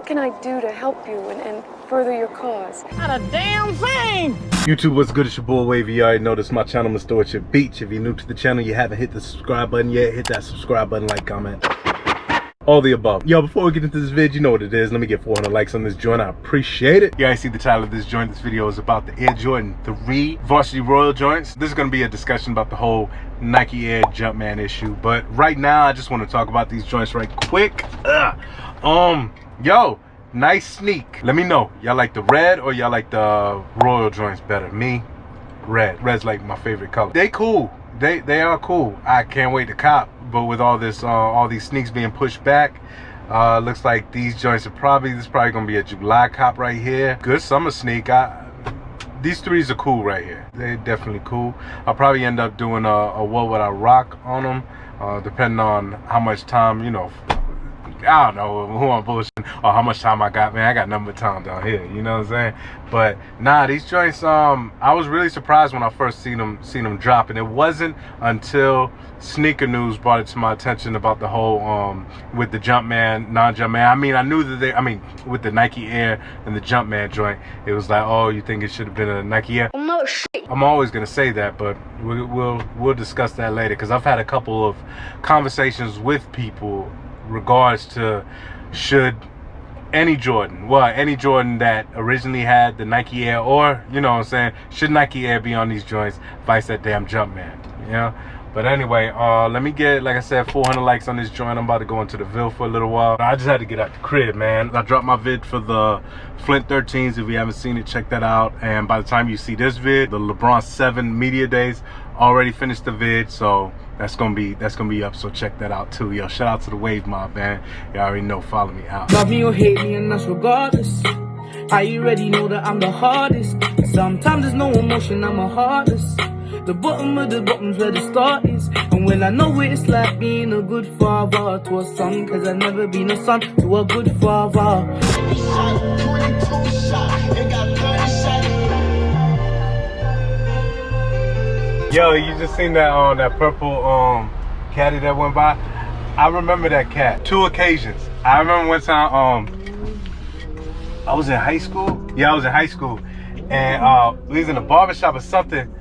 can I do to help you and further your cause? Not a damn thing! YouTube, what's good? It's your boy Wavy. You already know this is my channel, Mr. At Your Beach. If you're new to the channel, you haven't hit the subscribe button yet, hit that subscribe button, like, comment, all the above. Yo, before we get into this vid, you know what it is. Let me get 400 likes on this joint. I appreciate it. You guys see the title of this joint. This video is about the Air Jordan 3 Varsity Royal joints. This is going to be a discussion about the whole Nike Air Jumpman issue. But right now, I just want to talk about these joints right quick. Yo, nice sneak. Let me know. Y'all like the red or y'all like the Royal joints better? Me, red. Red's like my favorite color. They cool. They are cool. I can't wait to cop. But with all this, all these sneaks being pushed back, looks like these joints are this is probably gonna be a July cop right here. Good summer sneak. These threes are cool right here. They're definitely cool. I'll probably end up doing a what would I rock on them, depending on how much time, you know. I don't know who I'm bullshitting or how much time I got, man. I got nothing but time down here, you know what I'm saying? But nah, these joints, I was really surprised when I first seen them drop, and it wasn't until Sneaker News brought it to my attention about the whole with the Jumpman, non-Jumpman. I mean, I knew that with the Nike Air and the Jumpman joint, it was like, oh, you think it should have been a Nike Air? No shit. I'm always gonna say that, but we'll discuss that later, because I've had a couple of conversations with people regards to should any Jordan that originally had the Nike Air, or you know what I'm saying, should Nike Air be on these joints vice that damn Jumpman, you know? But anyway, let me get, like I said, 400 likes on this joint. I'm about to go into the Ville for a little while. I just had to get out the crib, man. I dropped my vid for the Flint 13s. If you haven't seen it, check that out. And by the time you see this vid, the LeBron 7 media days already finished the vid, so that's gonna be up. So check that out too. Yo, shout out to the Wave Mob, man. You already know. Follow me out. Love me or hate me, and that's regardless. I already know that I'm the hardest. Sometimes there's no emotion, I'm a heartless. The bottom of the bottom's where the start is. And when I know it's like being a good father to a son, cause I've never been a son to a good father. Yo, you just seen that that purple caddy that went by? I remember that cat. 2 occasions. I remember one time I was in high school. Yeah, I was in high school, and we was in a barbershop or something,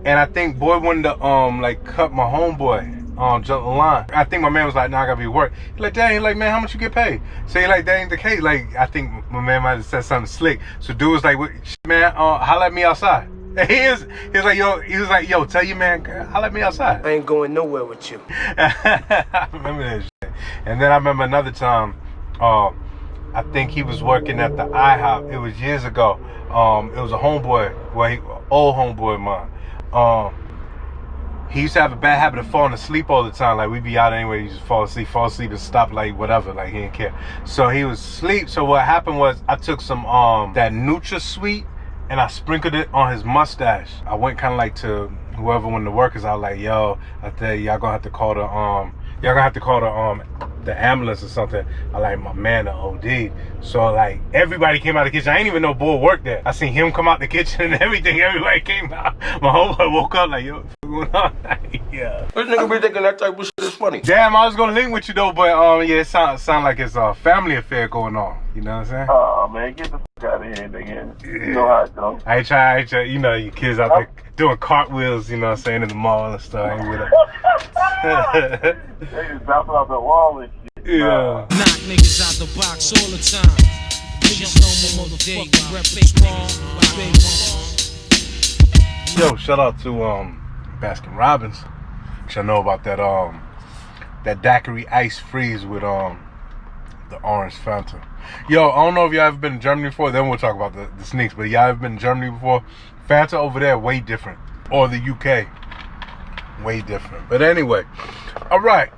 and I think boy wanted to like cut my homeboy jump the line. I think my man was like, nah, I gotta be at work. He's like, dang, like, man, how much you get paid? So he like, that ain't the case. Like, I think my man might have said something slick. So dude was like, man, holla at me outside. And he was like, yo, tell you, man, holla at me outside. I ain't going nowhere with you. I remember that shit. And then I remember another time, I think he was working at the IHOP. It was years ago. It was a homeboy, old homeboy of mine. He used to have a bad habit of falling asleep all the time. Like, we'd be out anyway, he just fall asleep and stop, like, whatever, like, he didn't care. So he was asleep. So what happened was, I took some that NutraSweet and I sprinkled it on his mustache. I went kind of like to whoever, when the workers, I was like, yo, I tell you, y'all gonna have to call the ambulance or something. I like, my man, the OD. So like, everybody came out of the kitchen. I didn't even know Bull worked there. I seen him come out the kitchen and everything. Everybody came out. My homeboy woke up like, yo, what's going on? Yeah. This nigga be thinking that type of shit is funny. Damn, I was gonna link with you though, but yeah, it sound like it's a family affair going on. You know what I'm saying? Oh man, get the fuck out of here, nigga. You know how it goes. I ain't try, you know, you kids out there doing cartwheels, you know what I'm saying, in the mall and stuff. I ain't with it. They just bouncing off the wall and shit. Yeah. Knock niggas out the box all the time. Niggas know my motherfucking rep strong. Yo, shout out to Baskin Robbins. Y'all know about that that daiquiri ice freeze with the orange Fanta. Yo, I don't know if y'all ever been to Germany before. Then we'll talk about the sneaks. But y'all ever been to Germany before? Fanta over there way different, or the UK, way different. But anyway, all right.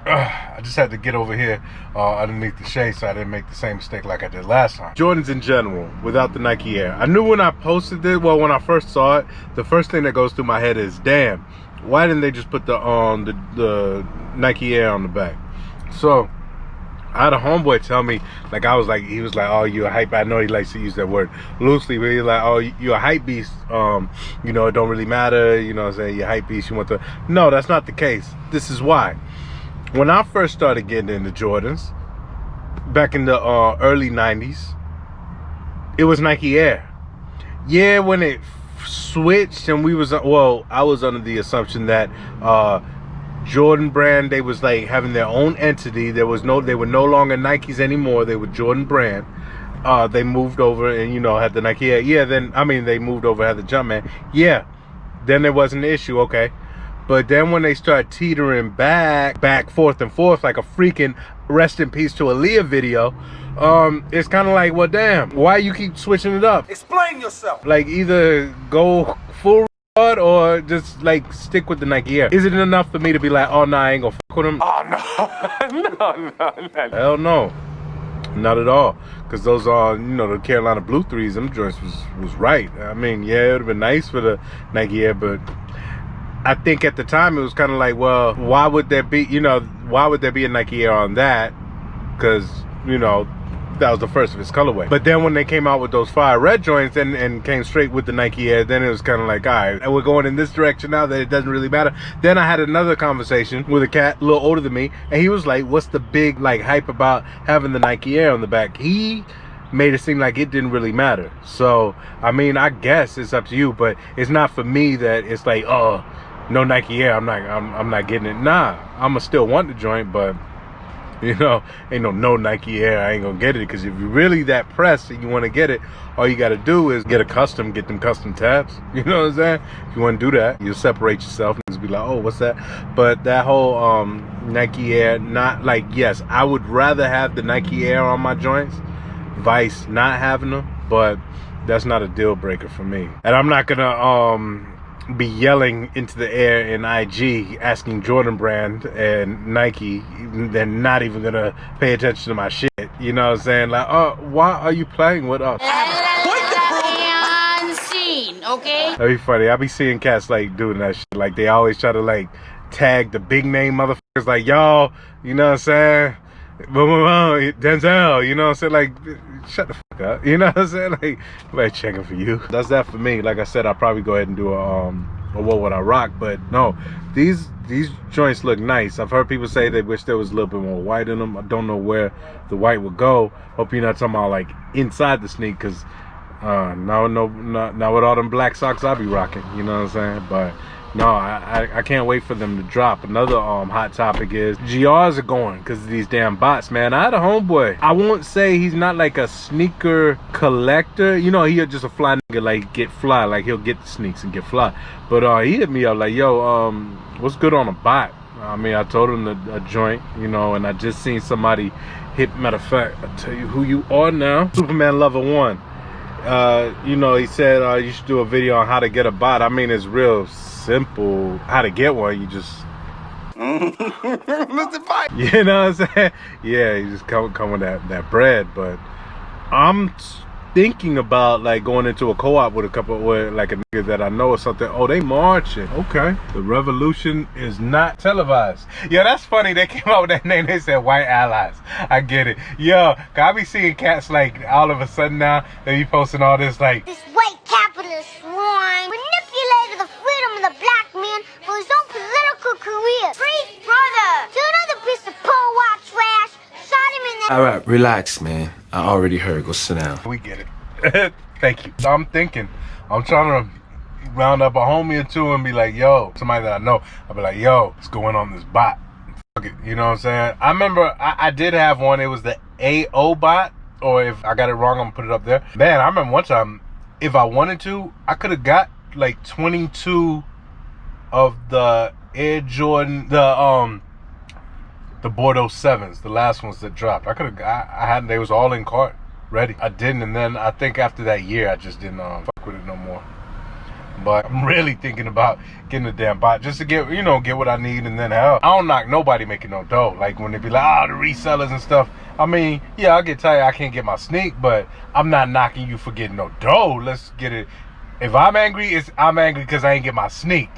I just had to get over here underneath the shade so I didn't make the same mistake like I did last time. Jordans in general, without the Nike Air. I knew when I posted it, well, when I first saw it, the first thing that goes through my head is, damn, why didn't they just put the Nike Air on the back? So I had a homeboy tell me, like, he was like, oh, you a hype. I know he likes to use that word loosely, but he's like, oh, you a hype beast. You know, it don't really matter. You know what I'm saying? You're a hype beast. You want to. No, that's not the case. This is why. When I first started getting into Jordans, back in the early 90s, it was Nike Air. Yeah, when it switched and we was, well, I was under the assumption that Jordan brand, they was like having their own entity. They were no longer Nikes anymore. They were Jordan brand. They moved over and, you know, had the Nike Air. Yeah, then, I mean, they moved over, had the Jumpman. Yeah, then there wasn't an issue, okay. But then when they start teetering back, forth and forth, like a freaking rest in peace to Aaliyah video, it's kind of like, well, damn, why you keep switching it up? Explain yourself. Like, either go full or just like stick with the Nike Air. Is it enough for me to be like, oh no, I ain't gonna fuck with them? Oh no. Hell no, not at all. Because those are, you know, the Carolina Blue threes, them joints was right. I mean, yeah, it would have been nice for the Nike Air, but I think at the time it was kind of like, well, why would there be, you know, why would there be a Nike Air on that? Because, you know, that was the first of its colorway. But then when they came out with those fire red joints and came straight with the Nike Air, then it was kind of like, all right, and we're going in this direction now that it doesn't really matter. Then I had another conversation with a cat a little older than me, and he was like, what's the big like hype about having the Nike Air on the back? He made it seem like it didn't really matter. So I mean, I guess it's up to you, but it's not for me that it's like, oh, no Nike Air, I'm not getting it. Nah, I'ma still want the joint, but you know, ain't no Nike Air, I ain't gonna get it. Because if you're really that pressed and you want to get it, all you gotta do is get them custom tabs. You know what I'm saying? If you want to do that, you'll separate yourself and just be like, oh, what's that? But that whole Nike Air, not like, yes, I would rather have the Nike Air on my joints, vice not having them, but that's not a deal breaker for me. And I'm not gonna be yelling into the air in IG asking Jordan brand and Nike, they're not even gonna pay attention to my shit. You know what I'm saying? Like, oh, why are you playing with us? Unseen, okay? That'd be funny. I be seeing cats like doing that shit. Like, they always try to like tag the big name motherfuckers, like, y'all, you know what I'm saying? Denzel, you know what I'm saying? Like, shut the fuck up, you know what I'm saying? Like, nobody checking for you. That's that for me. Like I said, I'll probably go ahead and do a what would I rock, but no, these joints look nice. I've heard people say they wish there was a little bit more white in them. I don't know where the white would go. Hope you're not talking about like inside the sneak, because not with all them black socks I be rocking, you know what I'm saying? But no, I can't wait for them to drop. Another hot topic is GRs are going because of these damn bots, man. I had a homeboy. I won't say he's not like a sneaker collector. You know, he'll just a fly nigga, like get fly. Like he'll get the sneaks and get fly. But he hit me up like, yo, what's good on a bot? I mean, I told him a joint, you know, and I just seen somebody hit, matter of fact, I'll tell you who you are now. Superman Lover 1. You know, he said you should do a video on how to get a bot. I mean, it's real simple how to get one. You just you know what I'm saying? Yeah, you just come with that bread. But I'm thinking about like going into a co-op with a couple, with like a nigga that I know or something. Oh, they marching. Okay, the revolution is not televised. Yeah, that's funny. They came out with that name. They said white allies. I get it. Yo, I be seeing cats like all of a sudden now they be posting all this like, this white capitalist swine manipulated the freedom of the black man for his own political career. Free brother to another piece of poor white trash. Shot him in the... All right, relax, man. I already heard. Go sit down. we get it. Thank you. So I'm thinking, I'm trying to round up a homie or two and be like, yo, somebody that I know, I'll be like, yo, what's going on this bot? Fuck it, you know what I'm saying? I remember I did have one. It was the AO bot, or if I got it wrong, I'm gonna put it up there. Man, I remember one time, if I wanted to, I could have got like 22 of the Air Jordan, the Bordeaux 7s, the last ones that dropped. I had, they was all in cart, ready. I didn't, and then I think after that year, I just didn't fuck with it no more. But I'm really thinking about getting a damn bot just to get, you know, get what I need, and then hell, I don't knock nobody making no dough. Like when they be like, the resellers and stuff. I mean, yeah, I'll get tired, I can't get my sneak, but I'm not knocking you for getting no dough. Let's get it. If I'm angry, I'm angry because I ain't get my sneak.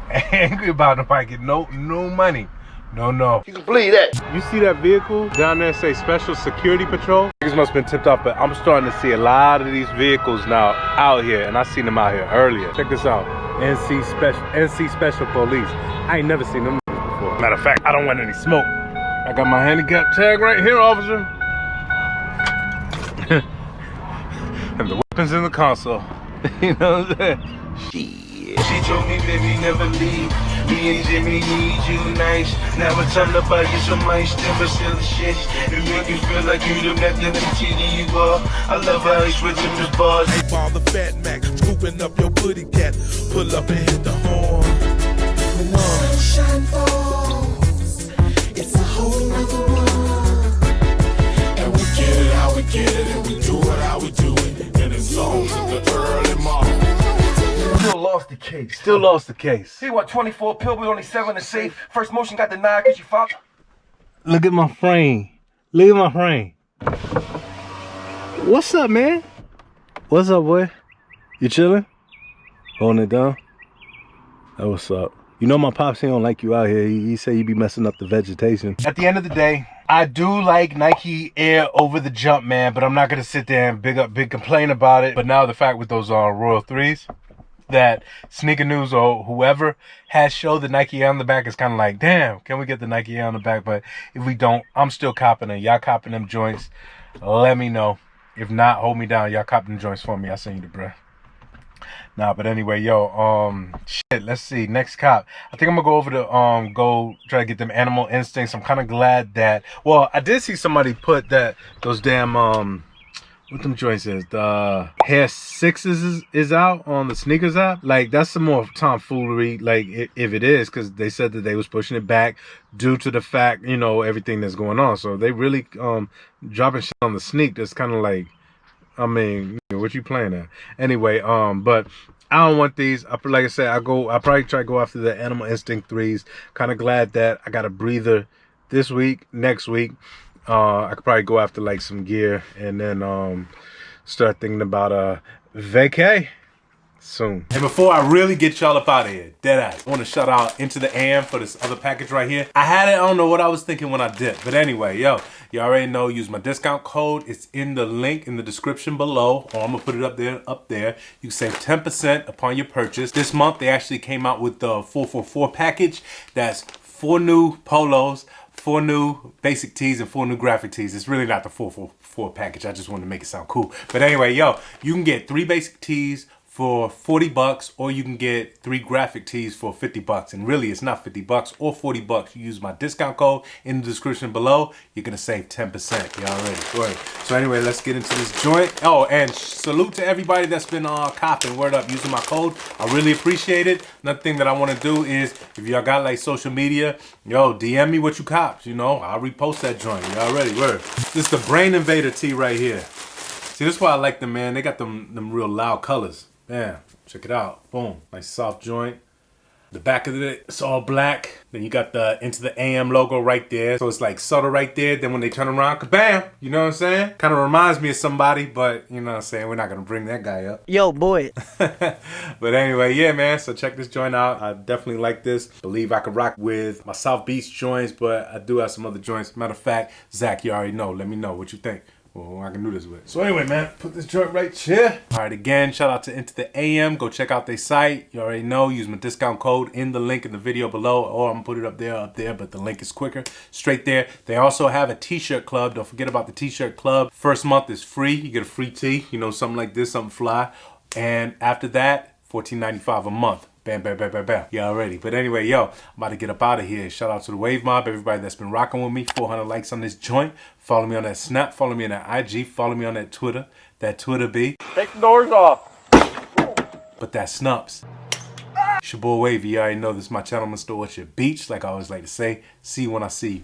Angry about nobody getting no money. No. You can believe that. You see that vehicle down there say Special Security Patrol? Niggas must have been tipped off, but I'm starting to see a lot of these vehicles now out here, and I seen them out here earlier. Check this out. NC Special Police. I ain't never seen them before. Matter of fact, I don't want any smoke. I got my handicap tag right here, officer. And the weapons in the console. You know what I'm saying? She told me, baby, never leave. Me and Jimmy need you nice. Now it's time to buy you some ice, never sell the shit. And make you feel like you the best in the city you are. I love how he switching his bars. Hey, ball the fat Mac, scooping up your booty cat. Pull up and hit the horn. When the sunshine falls, it's a whole nother world. And we get it how we get it, and we do it how we do it. And it's songs in the early morning. Still lost the case. Still lost the case. See what, 24 pill, we only 7 to safe. First motion got denied because you fucked. Look at my frame. Look at my frame. What's up, man? What's up, boy? You chilling? Holding it down? That what's up. You know my pops, he don't like you out here. He say you be messing up the vegetation. At the end of the day, I do like Nike Air over the jump, man, but I'm not gonna sit there and big complain about it. But now the fact with those Royal 3s, that Sneaker News or whoever has showed the Nike Air on the back is kind of like, damn, can we get the Nike Air on the back? But if we don't, I'm still copping them. Y'all copping them joints, let me know. If not, hold me down. Y'all copping them joints for me. I'll send you the bread. Nah, but anyway, yo, shit, let's see. Next cop. I think I'm gonna go over to go try to get them Animal Instincts. I'm kind of glad that, well, I did see somebody put that those damn what them joints is, the Hair 6s is out on the sneakers app. Like, that's some more tomfoolery, like, if it is, because they said that they was pushing it back due to the fact, you know, everything that's going on. So they really dropping shit on the sneak. That's kind of like, I mean, what you playing at? Anyway, but I don't want these. Like I said, I probably try to go after the Animal Instinct 3s. Kind of glad that I got a breather this week, next week. I could probably go after like some gear and then start thinking about vacay soon. And before I really get y'all up out of here, deadass, I want to shout out Into the AM for this other package right here. I had it, I don't know what I was thinking when I did, but anyway, yo, you already know, use my discount code. It's in the link in the description below, or I'm gonna put it up there. You can save 10% upon your purchase. This month they actually came out with the 444 package. That's 4 new polos, 4 new basic tees, and 4 new graphic tees. It's really not the 444 package. I just wanted to make it sound cool. But anyway, yo, you can get 3 basic tees for $40, or you can get 3 graphic tees for $50. And really, it's not $50 or $40. You use my discount code in the description below. You're gonna save 10%. You already. Word. So anyway, let's get into this joint. Oh, and salute to everybody that's been copping. Word up, using my code. I really appreciate it. Another thing that I want to do is, if y'all got like social media, yo, DM me what you copped. You know, I'll repost that joint. You already. Word. This is the Brain Invader tee right here. See, this is why I like them, man. They got them real loud colors. Yeah, check it out. Boom. Nice soft joint. The back of it, it's all black. Then you got the Into the AM logo right there. So it's like subtle right there. Then when they turn around, kabam! You know what I'm saying? Kind of reminds me of somebody, but you know what I'm saying? We're not going to bring that guy up. Yo, boy. But anyway, yeah, man. So check this joint out. I definitely like this. Believe I could rock with my South Beach joints, but I do have some other joints. Matter of fact, Zach, you already know. Let me know what you think. Well, I can do this with. So anyway, man, put this joint right here. All right, again, shout out to Into the AM. Go check out their site. You already know. Use my discount code in the link in the video below, or I'm gonna put it up there, but the link is quicker. Straight there. They also have a t-shirt club. Don't forget about the t-shirt club. First month is free. You get a free tee. You know, something like this, something fly. And after that, $14.95 a month. Bam, bam, bam, bam, bam. Yeah, already. But anyway, yo, I'm about to get up out of here. Shout out to the Wave Mob, everybody that's been rocking with me. 400 likes on this joint. Follow me on that Snap. Follow me on that IG. Follow me on that Twitter. That Twitter be. Take the doors off. But that Snups. It's your boy Wavy. You already know this is my channel. I'm going to store at your beach, like I always like to say. See you when I see you.